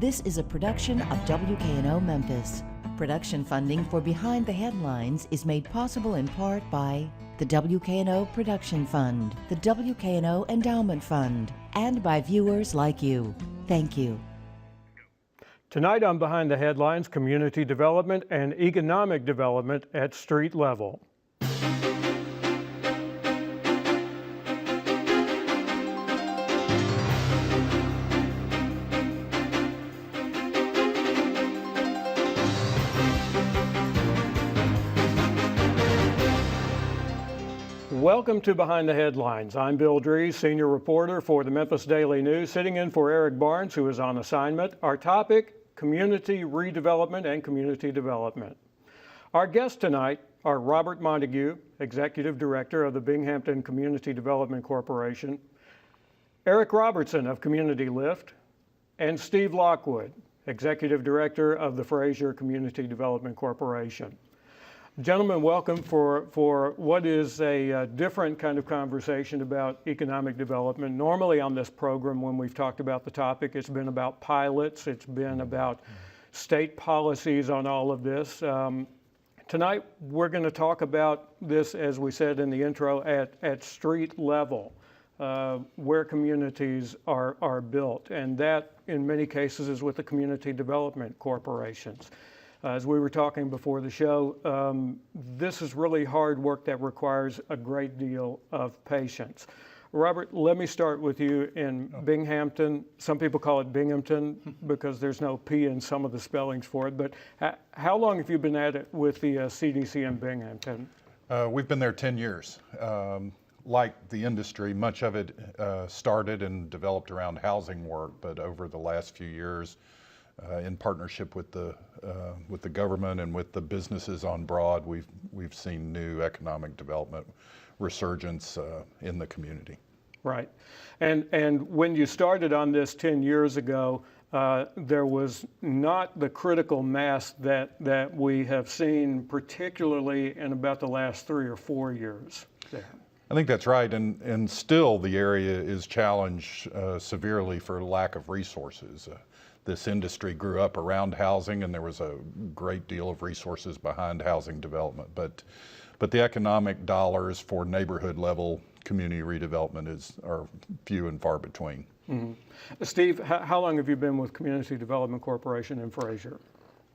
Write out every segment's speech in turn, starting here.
This is a production of WKNO Memphis. Production funding for Behind the Headlines is made possible in part by the WKNO Production Fund, the WKNO Endowment Fund, and by viewers like you. Thank you. Tonight on Behind the Headlines, community development and economic development at street level. Welcome to Behind the Headlines. I'm Bill Dries, senior reporter for the Memphis Daily News, sitting in for Eric Barnes, who is on assignment. Our topic, community redevelopment and community development. Our guests tonight are Robert Montague, Executive Director of the Binghamton Community Development Corporation, Eric Robertson of Community Lift, and Steve Lockwood, Executive Director of the Fraser Community Development Corporation. Gentlemen, welcome for what is a different kind of conversation about economic development. Normally on this program, when we've talked about the topic, it's been about pilots, it's been about state policies on all of this. Tonight, we're going to talk about this, as we said in the intro, at street level, where communities are built. And that, in many cases, is with the community development corporations. As we were talking before the show, this is really hard work that requires a great deal of patience. Robert, let me start with you in Binghamton. Some people call it Binghamton because there's no P in some of the spellings for it, but how long have you been at it with the CDC in Binghamton? We've been there 10 years. Like the industry, much of it started and developed around housing work, but over the last few years, in partnership with the government and with the businesses on Broad, we've seen new economic development resurgence in the community. Right, and when you started on this 10 years ago, there was not the critical mass that we have seen, particularly in about the last 3 or 4 years there. I think that's right, and still the area is challenged severely for lack of resources. This industry grew up around housing, and there was a great deal of resources behind housing development. But the economic dollars for neighborhood level community redevelopment are few and far between. Mm-hmm. Steve, how long have you been with Community Development Corporation in Fraser?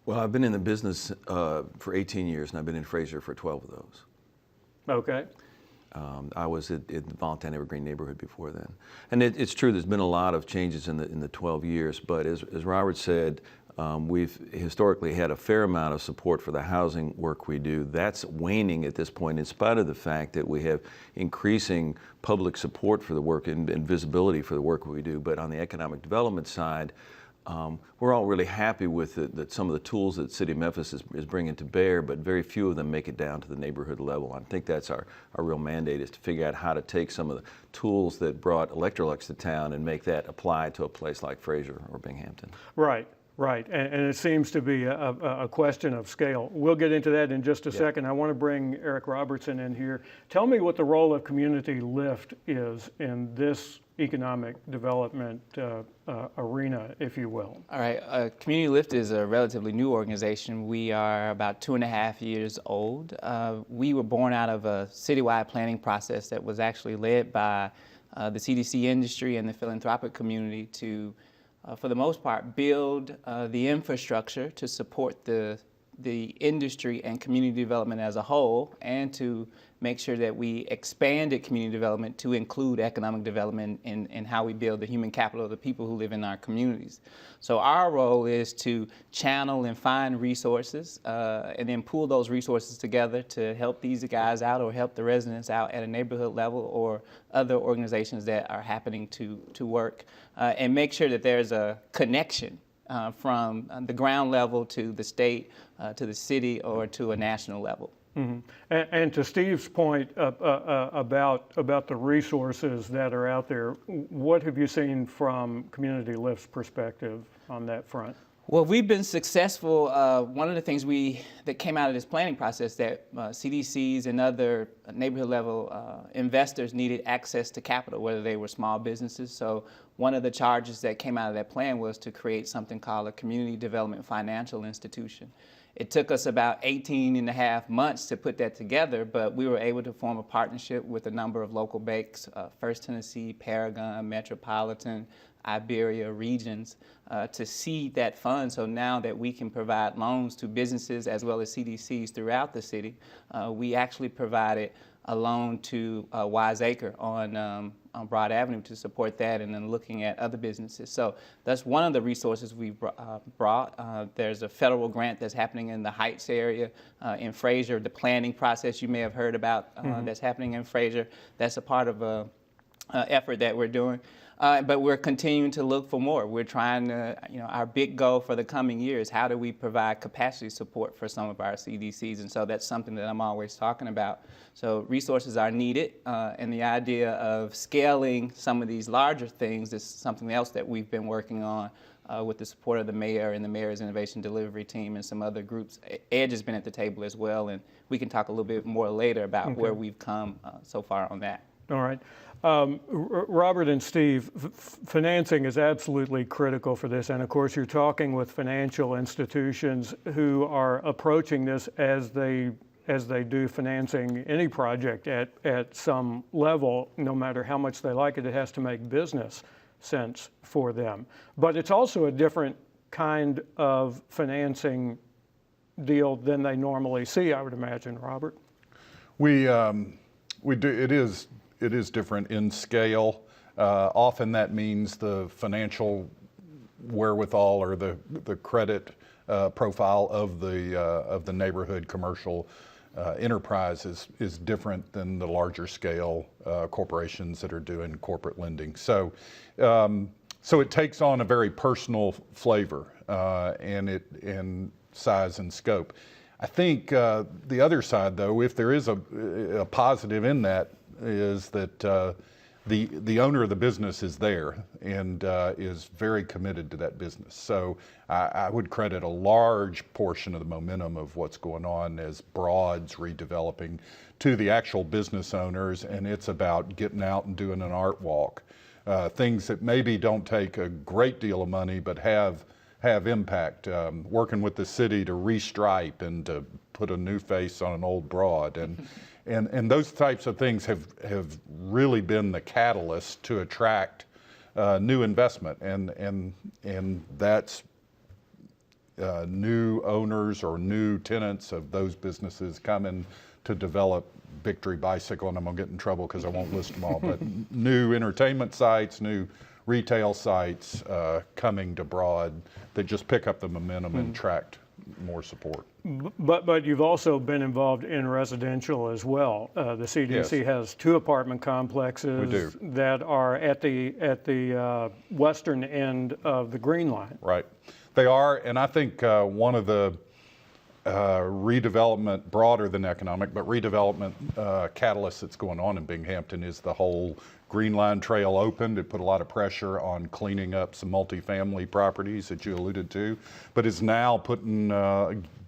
Well, I've been in the business for 18 years, and I've been in Fraser for 12 of those. Okay. I was at the Valentine Evergreen neighborhood before then. And it's true, there's been a lot of changes in the 12 years, but as Robert said, we've historically had a fair amount of support for the housing work we do. That's waning at this point in spite of the fact that we have increasing public support for the work and visibility for the work we do. But on the economic development side, we're all really happy with some of the tools that City of Memphis is bringing to bear, but very few of them make it down to the neighborhood level. I think that's our real mandate, is to figure out how to take some of the tools that brought Electrolux to town and make that apply to a place like Fraser or Binghamton. Right. Right, and it seems to be a question of scale. We'll get into that in just a second. I want to bring Eric Robertson in here. Tell me what the role of Community Lift is in this economic development arena, if you will. All right, Community Lift is a relatively new organization. We are about 2.5 years old. We were born out of a citywide planning process that was actually led by the CDC industry and the philanthropic community to for the most part, build the infrastructure to support the industry and community development as a whole, and to make sure that we expanded community development to include economic development in how we build the human capital of the people who live in our communities. So our role is to channel and find resources and then pool those resources together to help these guys out or help the residents out at a neighborhood level or other organizations that are happening to work, and make sure that there's a connection from the ground level to the state, to the city, or to a national level. Mm-hmm. And to Steve's point about the resources that are out there, what have you seen from Community Lift's perspective on that front? Well, we've been successful. One of the things that came out of this planning process that CDCs and other neighborhood level investors needed access to capital, whether they were small businesses. So one of the charges that came out of that plan was to create something called a Community Development Financial Institution. It took us about 18 and a half months to put that together, but we were able to form a partnership with a number of local banks, First Tennessee, Paragon, Metropolitan, Iberia regions, to seed that fund. So now that we can provide loans to businesses as well as CDCs throughout the city, we actually provided a loan to Wiseacre on Broad Avenue to support that, and then looking at other businesses. So that's one of the resources we've brought. There's a federal grant that's happening in the Heights area in Fraser, the planning process you may have heard about that's happening in Fraser. That's a part of a effort that we're doing. But we're continuing to look for more. We're trying to, our big goal for the coming year is how do we provide capacity support for some of our CDCs, and so that's something that I'm always talking about. So resources are needed, and the idea of scaling some of these larger things is something else that we've been working on with the support of the mayor and the mayor's innovation delivery team and some other groups. EDGE has been at the table as well, and we can talk a little bit more later about where we've come so far on that. All right. Robert and Steve, financing is absolutely critical for this, and of course you're talking with financial institutions who are approaching this as they do financing any project at some level. No matter how much they like it, it has to make business sense for them. But it's also a different kind of financing deal than they normally see, I would imagine, Robert. We do. It is different in scale. Often that means the financial wherewithal or the credit profile of the neighborhood commercial enterprise is different than the larger scale corporations that are doing corporate lending. So it takes on a very personal flavor and size and scope. I think the other side, though, if there is a positive in that, is that the owner of the business is there and is very committed to that business. So I would credit a large portion of the momentum of what's going on as Broad's redeveloping to the actual business owners, and it's about getting out and doing an art walk. Things that maybe don't take a great deal of money but have impact, working with the city to restripe and to put a new face on an old Broad, and those types of things have really been the catalyst to attract new investment, and that's new owners or new tenants of those businesses coming to develop Victory Bicycle, and I'm gonna get in trouble because I won't list them all, but new entertainment sites, new retail sites coming to Broad that just pick up the momentum and attract more support. But you've also been involved in residential as well. The CDC has 2 apartment complexes that are at the western end of the Green Line. Right, they are, and I think one of the redevelopment, broader than economic, but redevelopment catalyst that's going on in Binghamton is the whole Green Line Trail opened. It put a lot of pressure on cleaning up some multifamily properties that you alluded to, but is now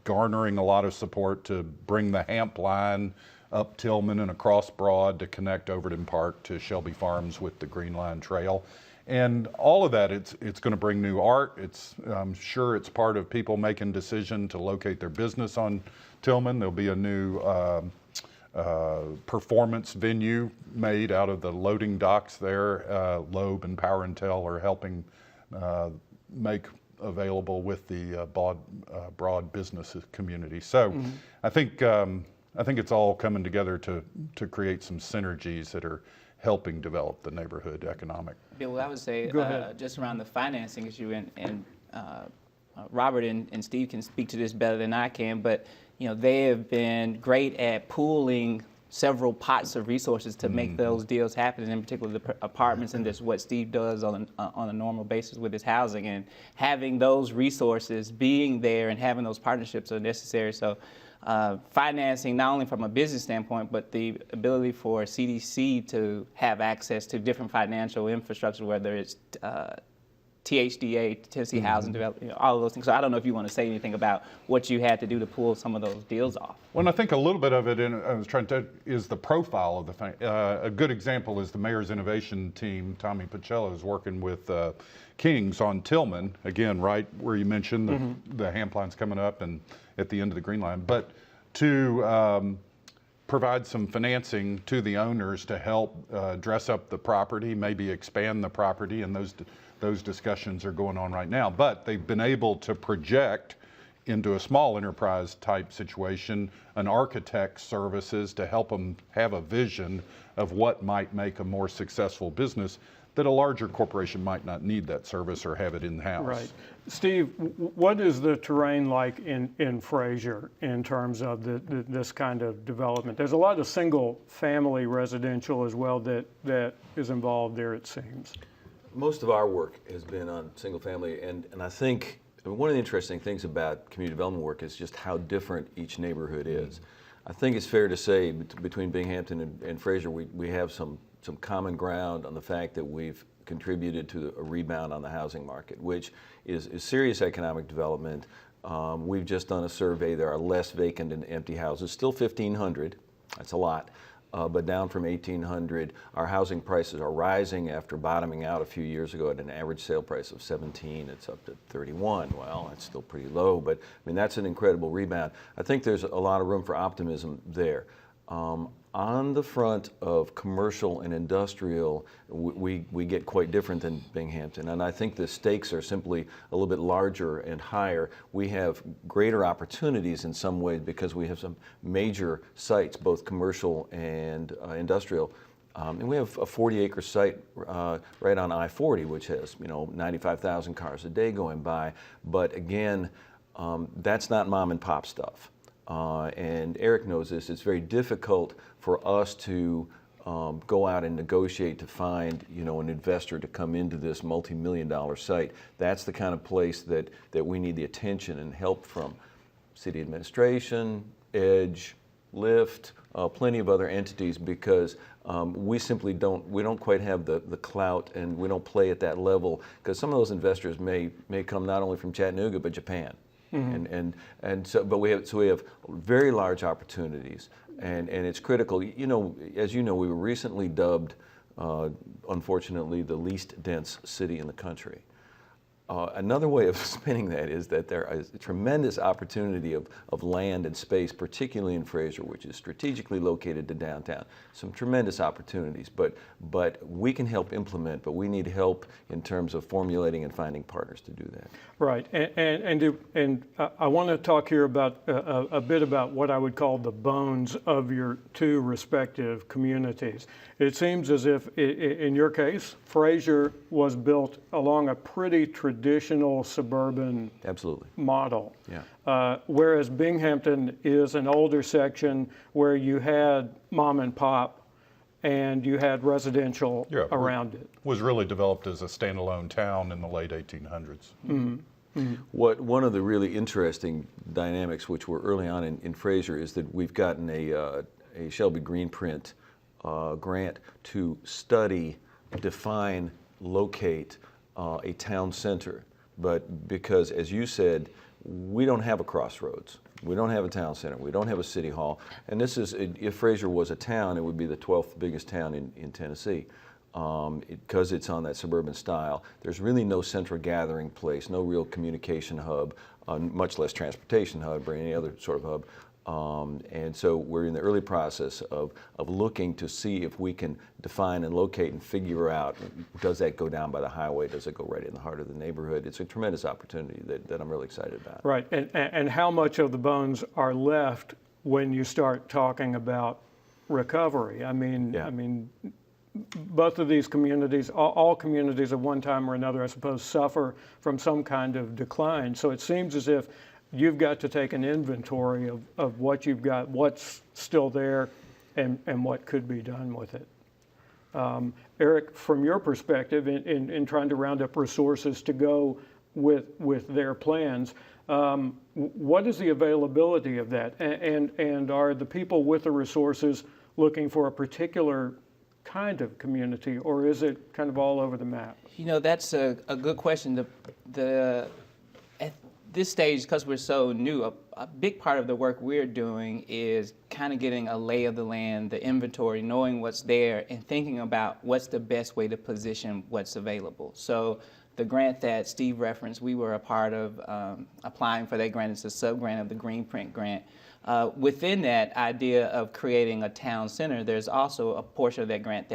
garnering a lot of support to bring the Hamp Line up Tillman and across Broad to connect Overton Park to Shelby Farms with the Green Line Trail. And all of that, it's going to bring new art. I'm sure it's part of people making decision to locate their business on Tillman. There'll be a new performance venue made out of the loading docks there. Loeb and Power and Tel are helping make available with the Broad business community. So I think it's all coming together to create some synergies that are helping develop the neighborhood economic. Bill, I would say just around the financing issue, and Robert and Steve can speak to this better than I can, but they have been great at pooling several pots of resources to make those deals happen, and in particular the apartments, and that's what Steve does on a normal basis with his housing, and having those resources being there and having those partnerships are necessary. So financing, not only from a business standpoint, but the ability for CDC to have access to different financial infrastructure, whether it's THDA, Tennessee Housing Development, all of those things. So I don't know if you want to say anything about what you had to do to pull some of those deals off. Well, I think a little bit of it, and I was trying to, is the profile of the thing. A good example is the mayor's innovation team. Tommy Pacello is working with Kings on Tillman, again, right where you mentioned the Hamp Line's coming up and at the end of the Green Line, but to provide some financing to the owners to help dress up the property, maybe expand the property, and those discussions are going on right now. But they've been able to project into a small enterprise type situation an architect's services to help them have a vision of what might make a more successful business that a larger corporation might not need that service or have it in-house. Right. Steve, what is the terrain like in Fraser in terms of this kind of development? There's a lot of single-family residential as well that is involved there, it seems. Most of our work has been on single family, and I think one of the interesting things about community development work is just how different each neighborhood is. I think it's fair to say between Binghamton and Fraser, we have some common ground on the fact that we've contributed to a rebound on the housing market, which is serious economic development. We've just done a survey. There are less vacant and empty houses, still 1,500. That's a lot. But down from 1,800. Our housing prices are rising after bottoming out a few years ago at an average sale price of 17. It's up to 31. Well, it's still pretty low, but I mean, that's an incredible rebound. I think there's a lot of room for optimism there. On the front of commercial and industrial, we get quite different than Binghamton, and I think the stakes are simply a little bit larger and higher. We have greater opportunities in some ways because we have some major sites, both commercial and industrial. And we have a 40-acre site right on I-40, which has 95,000 cars a day going by. But again, that's not mom and pop stuff. And Eric knows this. It's very difficult for us to go out and negotiate to find, an investor to come into this multi-million-dollar site. That's the kind of place that we need the attention and help from city administration, EDGE, LIFT, plenty of other entities, because we simply don't quite have the clout, and we don't play at that level, because some of those investors may come not only from Chattanooga but Japan. And so we have very large opportunities, and it's critical. As you know, we were recently dubbed, unfortunately, the least dense city in the country. Another way of spinning that is that there is a tremendous opportunity of land and space, particularly in Fraser, which is strategically located to downtown. Some tremendous opportunities, but we can help implement, but we need help in terms of formulating and finding partners to do that. Right, and I want to talk here about a bit about what I would call the bones of your two respective communities. It seems as if, in your case, Fraser was built along a pretty traditional suburban Absolutely. model. Yeah. Whereas Binghamton is an older section where you had mom and pop and you had residential around it. Was really developed as a standalone town in the late 1800s. One of the really interesting dynamics, which were early on in Fraser, is that we've gotten a Shelby Greenprint grant to study, define, locate a town center. But because, as you said, we don't have a crossroads. We don't have a town center. We don't have a city hall. And this is, if Fraser was a town, it would be the 12th biggest town in Tennessee. Because it's on that suburban style. There's really no central gathering place, no real communication hub, much less transportation hub or any other sort of hub. And so we're in the early process of looking to see if we can define and locate and figure out, does that go down by the highway? Does it go right in the heart of the neighborhood? It's a tremendous opportunity that I'm really excited about. Right, and how much of the bones are left when you start talking about recovery? I mean, both of these communities, all communities at one time or another, I suppose, suffer from some kind of decline. So it seems as if you've got to take an inventory of what you've got, what's still there, and what could be done with it. Eric, from your perspective, in trying to round up resources to go with their plans, what is the availability of that? And are the people with the resources looking for a particular kind of community, or is it kind of all over the map? You know, that's a good question. At this stage, because we're so new, a big part of the work we're doing is kind of getting a lay of the land, the inventory, knowing what's there, and thinking about what's the best way to position what's available. So the grant that Steve referenced, we were a part of applying for that grant. It's a sub-grant of the Greenprint grant. Within that idea of creating a town center, there's also a portion of that grant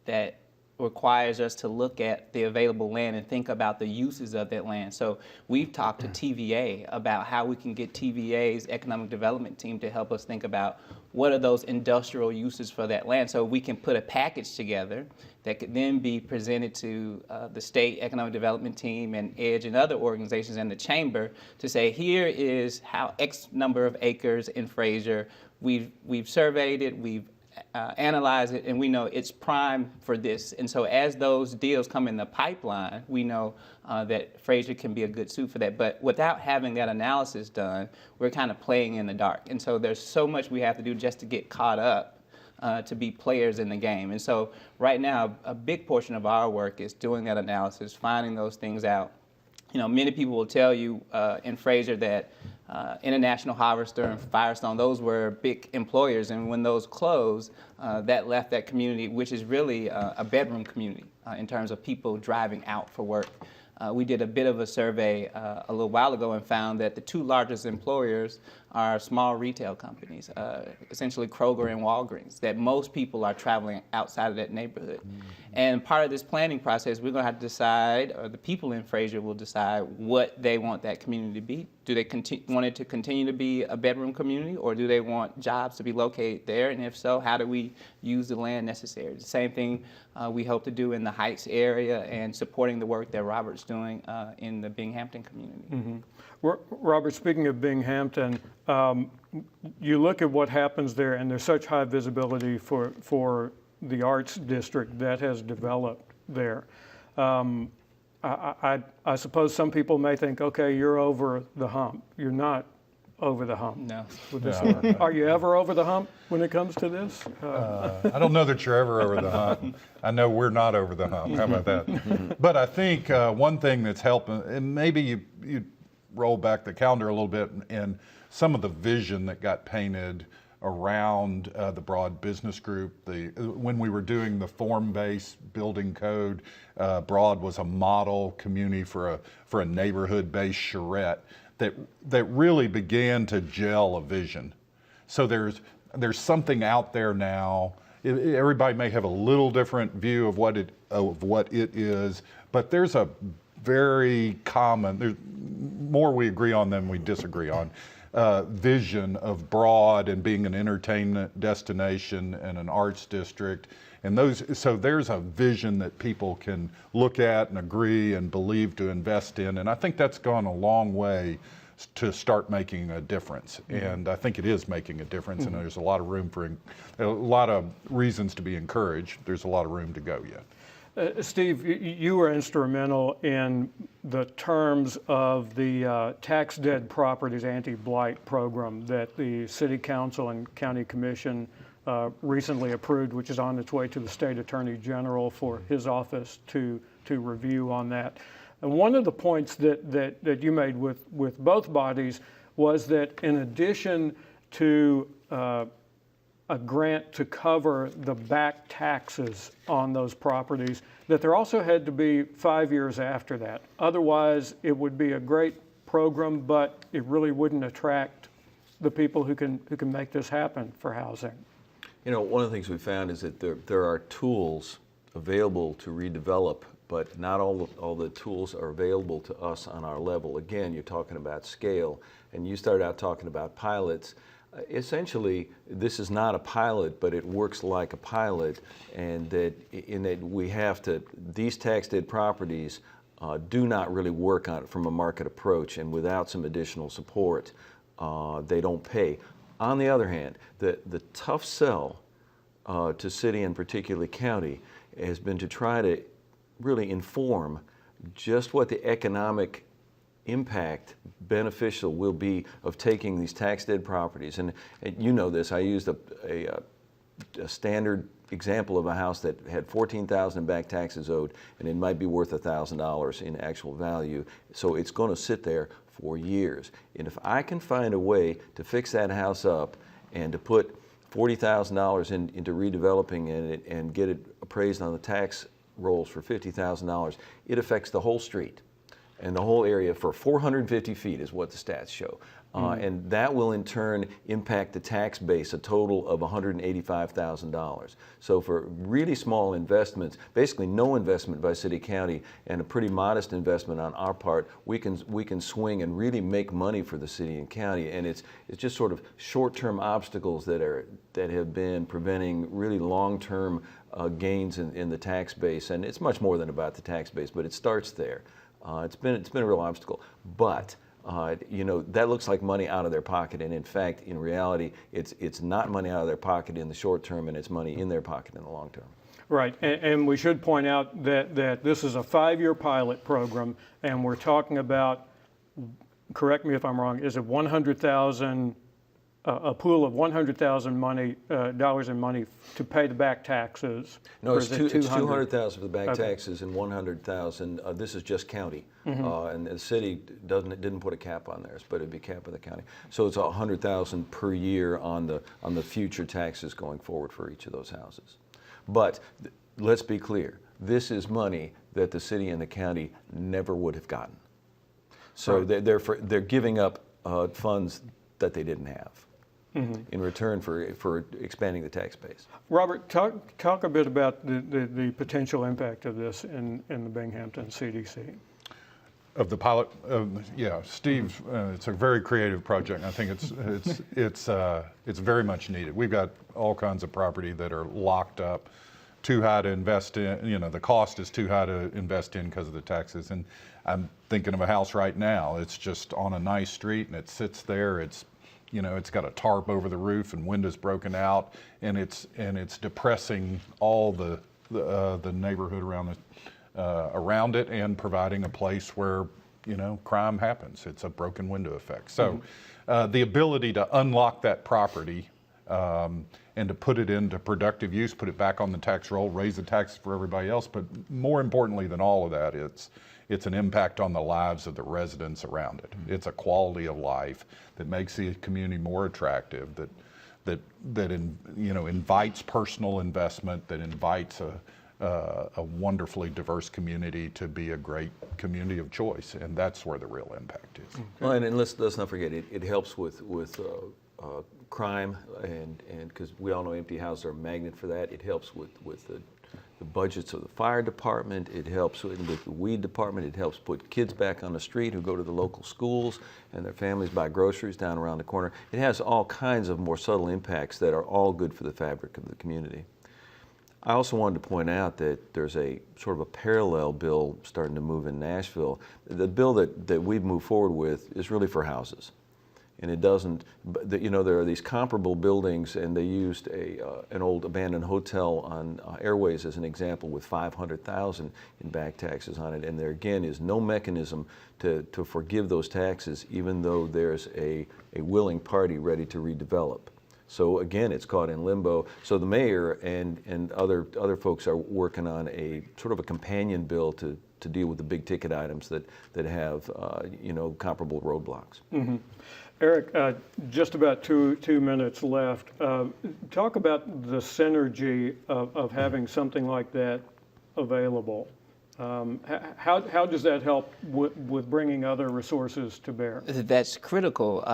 that requires us to look at the available land and think about the uses of that land. So we've talked to TVA about how we can get TVA's economic development team to help us think about what are those industrial uses for that land, so we can put a package together that could then be presented to the state economic development team and EDGE and other organizations and the chamber to say, here is how X number of acres in Fraser, we've surveyed it, we've analyze it, and we know it's prime for this. And so as those deals come in the pipeline, we know that Fraser can be a good suit for that. But without having that analysis done, we're kind of playing in the dark. And so there's so much we have to do just to get caught up to be players in the game. And so right now, a big portion of our work is doing that analysis, finding those things out. You know, many people will tell you in Fraser that International Harvester and Firestone, those were big employers, and when those closed, that left that community, which is really a bedroom community in terms of people driving out for work. We did a bit of a survey a little while ago and found that the two largest employers are small retail companies, essentially Kroger and Walgreens, that most people are traveling outside of that neighborhood. And part of this planning process, we're going to have to decide, or the people in Fraser will decide what they want that community to be. Do they want it to continue to be a bedroom community, or do they want jobs to be located there? And if so, how do we use the land necessary? The same thing we hope to do in the Heights area and supporting the work that Robert's doing in the Binghamton community. Mm-hmm. Robert, speaking of Binghamton, you look at what happens there, and there's such high visibility for the arts district that has developed there. I suppose some people may think, okay, you're over the hump. You're not over the hump. No. With this work. Are you ever over the hump when it comes to this? I don't know that you're ever over the hump. I know we're not over the hump. How about that? But I think one thing that's helping, and maybe you roll back the calendar a little bit, and some of the vision that got painted around the Broad Business Group. When we were doing the form-based building code, Broad was a model community for a neighborhood-based charrette that really began to gel a vision. So there's something out there now. Everybody may have a little different view of what it is, but there's a very common, there's more we agree on than we disagree on, vision of Broad and being an entertainment destination and an arts district. And so there's a vision that people can look at and agree and believe to invest in. And I think that's gone a long way to start making a difference. And I think it is making a difference, and there's a lot of room a lot of reasons to be encouraged. There's a lot of room to go yet. Steve, you were instrumental in the terms of the tax dead properties anti-blight program that the City Council and County Commission recently approved, which is on its way to the State Attorney General for his office to review on that. And one of the points that you made with both bodies was that in addition to a grant to cover the back taxes on those properties, that there also had to be 5 years after that. Otherwise, it would be a great program, but it really wouldn't attract the people who can make this happen for housing. You know, one of the things we found is that there are tools available to redevelop, but not all the tools are available to us on our level. Again, you're talking about scale, and you started out talking about pilots. Essentially, this is not a pilot, but it works like a pilot, and that we have to, these tax deed properties do not really work on it from a market approach, and without some additional support, they don't pay. On the other hand, the tough sell to city and particularly county has been to try to really inform just what the economic impact beneficial will be of taking these tax deed properties. And you know this, I used a standard example of a house that had $14,000 in back taxes owed, and it might be worth $1,000 in actual value. So it's going to sit there for years. And if I can find a way to fix that house up and to put $40,000 into redeveloping it and get it appraised on the tax rolls for $50,000, it affects the whole street and the whole area for 450 feet is what the stats show. And that will in turn impact the tax base, a total of $185,000. So for really small investments, basically no investment by city county and a pretty modest investment on our part, we can swing and really make money for the city and county. And it's just sort of short-term obstacles that have been preventing really long-term gains in the tax base. And it's much more than about the tax base, but it starts there. It's been a real obstacle, but you know, that looks like money out of their pocket, and in fact, in reality, it's not money out of their pocket in the short term, and it's money in their pocket in the long term. Right, and we should point out that this is a 5-year pilot program, and we're talking about, correct me if I'm wrong, is it 100,000? A pool of $100,000 dollars in money to pay the back taxes. No, it's $200,000 for the back taxes and $100,000. This is just county, and the city didn't put a cap on theirs, but it'd be cap of the county. So it's $100,000 per year on the future taxes going forward for each of those houses. But let's be clear: this is money that the city and the county never would have gotten. So Right. they're giving up funds that they didn't have. In return for expanding the tax base. Robert, talk a bit about the potential impact of this in the Binghamton CDC. Of the pilot, yeah, Steve, it's a very creative project. I think it's very much needed. We've got all kinds of property that are locked up, too high to invest in. You know, the cost is too high to invest in because of the taxes. And I'm thinking of a house right now. It's just on a nice street, and it sits there. It's got a tarp over the roof and windows broken out, and it's depressing all the neighborhood around it and providing a place where crime happens. It's a broken window effect. So the ability to unlock that property and to put it into productive use, put it back on the tax roll, raise the taxes for everybody else, but more importantly than all of that, it's an impact on the lives of the residents around it. It's a quality of life that makes the community more attractive, that invites personal investment, that invites a wonderfully diverse community to be a great community of choice, and that's where the real impact is. Well, and let's not forget, it helps with crime, and because we all know empty houses are a magnet for that. It helps with the budgets of the fire department. It helps with the weed department. It helps put kids back on the street who go to the local schools, and their families buy groceries down around the corner. It has all kinds of more subtle impacts that are all good for the fabric of the community. I also wanted to point out that there's a sort of a parallel bill starting to move in Nashville. The bill that we've moved forward with is really for houses. And it doesn't, there are these comparable buildings, and they used an old abandoned hotel on Airways as an example with $500,000 in back taxes on it. And there again is no mechanism to forgive those taxes, even though there's a willing party ready to redevelop. So again, it's caught in limbo. So the mayor and other folks are working on a sort of a companion bill to deal with the big ticket items that have comparable roadblocks. Mm-hmm. Eric, just about two minutes left. Talk about the synergy of having something like that available. How does that help with bringing other resources to bear? That's critical.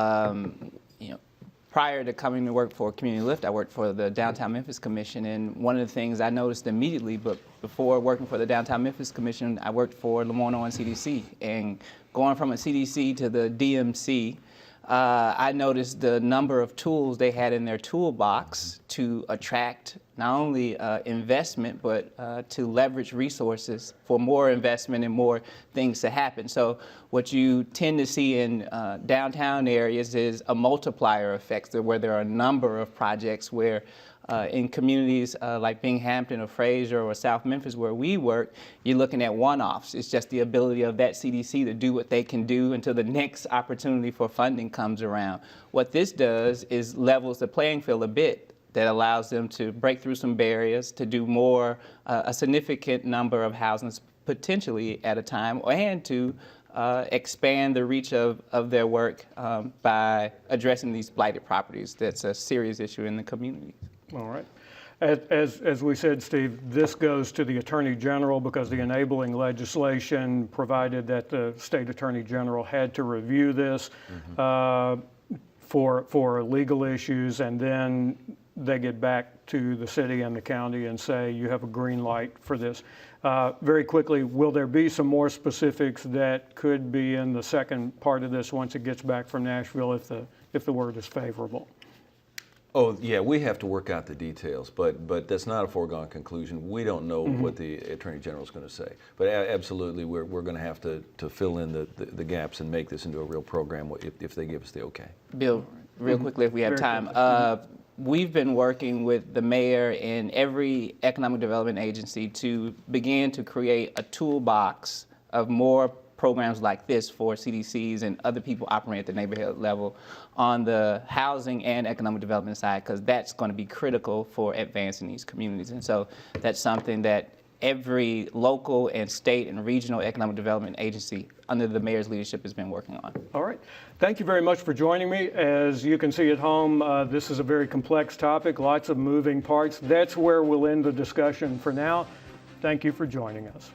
Prior to coming to work for Community Lift, I worked for the Downtown Memphis Commission, and one of the things I noticed immediately, but before working for the Downtown Memphis Commission, I worked for Lemoyne Owens CDC, and going from a CDC to the DMC, I noticed the number of tools they had in their toolbox to attract not only investment, but to leverage resources for more investment and more things to happen. So what you tend to see in downtown areas is a multiplier effect, where there are a number of projects where in communities like Binghamton or Fraser or South Memphis where we work, you're looking at one-offs. It's just the ability of that CDC to do what they can do until the next opportunity for funding comes around. What this does is levels the playing field a bit that allows them to break through some barriers, to do more, a significant number of housings potentially at a time, and to expand the reach of their work by addressing these blighted properties. That's a serious issue in the community. All right. As we said, Steve, this goes to the Attorney General because the enabling legislation provided that the State Attorney General had to review this for legal issues, and then they get back to the city and the county and say, you have a green light for this. Very quickly, will there be some more specifics that could be in the second part of this once it gets back from Nashville if the word is favorable? Oh, yeah, we have to work out the details, but that's not a foregone conclusion. We don't know what the Attorney General is going to say. But absolutely, we're going to have to fill in the gaps and make this into a real program if they give us the okay. Bill, real quickly, if we have time. We've been working with the mayor and every economic development agency to begin to create a toolbox of more programs like this for CDCs and other people operating at the neighborhood level on the housing and economic development side, because that's going to be critical for advancing these communities. And so that's something that every local and state and regional economic development agency under the mayor's leadership has been working on. All right. Thank you very much for joining me. As you can see at home, this is a very complex topic, lots of moving parts. That's where we'll end the discussion for now. Thank you for joining us.